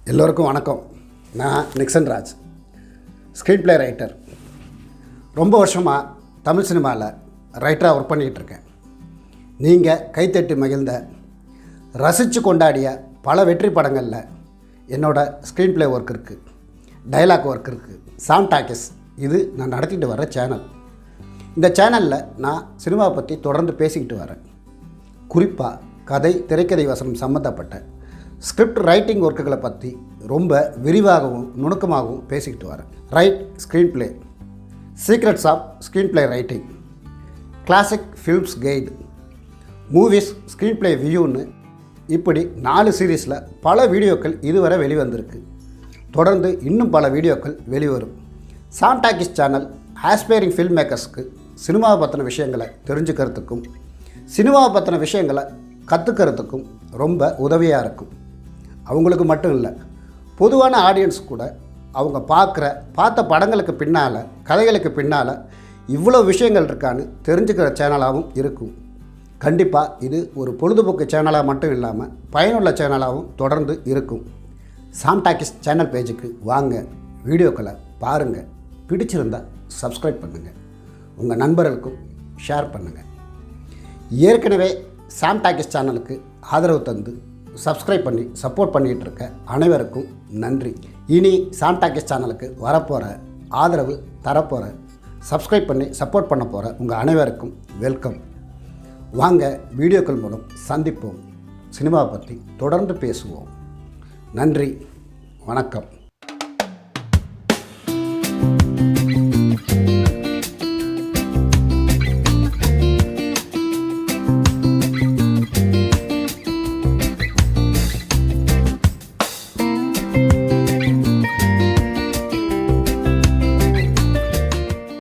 எல்லோருக்கும் வணக்கம். நான் நிக்சன் ராஜ், ஸ்க்ரீன்ப்ளே ரைட்டர். ரொம்ப வருஷமாக தமிழ் சினிமாவில் ரைட்டராக ஒர்க் பண்ணிகிட்ருக்கேன். நீங்கள் கைத்தட்டி மகிழ்ந்த ரசித்து கொண்டாடிய பல வெற்றி படங்களில் என்னோடய ஸ்க்ரீன்ப்ளே ஒர்க் இருக்குது, டைலாக் ஒர்க் இருக்குது. சாம் டாக்கிஸ் இது நான் நடத்திட்டு வர சேனல். இந்த சேனலில் நான் சினிமாவை பற்றி தொடர்ந்து பேசிக்கிட்டு வரேன். குறிப்பாக கதை, திரைக்கதை வசனம் சம்மந்தப்பட்ட ஸ்கிரிப்ட் ரைட்டிங் ஒர்க்குகளை பற்றி ரொம்ப விரிவாகவும் நுணுக்கமாகவும் பேசிக்கிட்டு வரேன். Write screenplay, secrets of screenplay writing, classic films guide, movies screenplay வியூன்னு இப்படி 4 சீரீஸில் பல வீடியோக்கள் இதுவரை வெளிவந்திருக்கு. தொடர்ந்து இன்னும் பல வீடியோக்கள் வெளிவரும். சாம் டாக்கிஸ் சேனல் ஆஸ்பைரிங் ஃபில்ம் மேக்கர்ஸ்க்கு சினிமாவை பற்றின விஷயங்களை தெரிஞ்சுக்கிறதுக்கும் சினிமாவை பற்றின விஷயங்களை கற்றுக்கிறதுக்கும் ரொம்ப உதவியாக இருக்கும். அவங்களுக்கு மட்டும் இல்லை, பொதுவான ஆடியன்ஸ் கூட அவங்க பார்த்த படங்களுக்கு பின்னால், கதைகளுக்கு பின்னால் இவ்வளோ விஷயங்கள் இருக்கான்னு தெரிஞ்சுக்கிற சேனலாகவும் இருக்கும். கண்டிப்பாக இது ஒரு பொழுதுபோக்கு சேனலாக மட்டும் இல்லாமல் பயனுள்ள சேனலாகவும் தொடர்ந்து இருக்கும். சாம் டாக்கிஸ் சேனல் பேஜுக்கு வாங்க, வீடியோக்களை பாருங்கள். பிடிச்சிருந்தால் சப்ஸ்கிரைப் பண்ணுங்கள், உங்கள் நண்பர்களுக்கும் ஷேர் பண்ணுங்கள். ஏற்கனவே சாம் டாக்கிஸ் சேனலுக்கு ஆதரவு தந்து சப்ஸ்கிரைப் பண்ணி சப்போர்ட் பண்ணிகிட்டு இருக்க அனைவருக்கும் நன்றி. இனி சாம் டாக்கிஸ் சேனலுக்கு வரப்போகிற ஆதரவு தரப்போகிற சப்ஸ்கிரைப் பண்ணி சப்போர்ட் பண்ண போகிற உங்கள் அனைவருக்கும் வெல்கம். வாங்க, வீடியோக்கள் மூலம் சந்திப்போம், சினிமாவை பற்றி தொடர்ந்து பேசுவோம். நன்றி, வணக்கம்.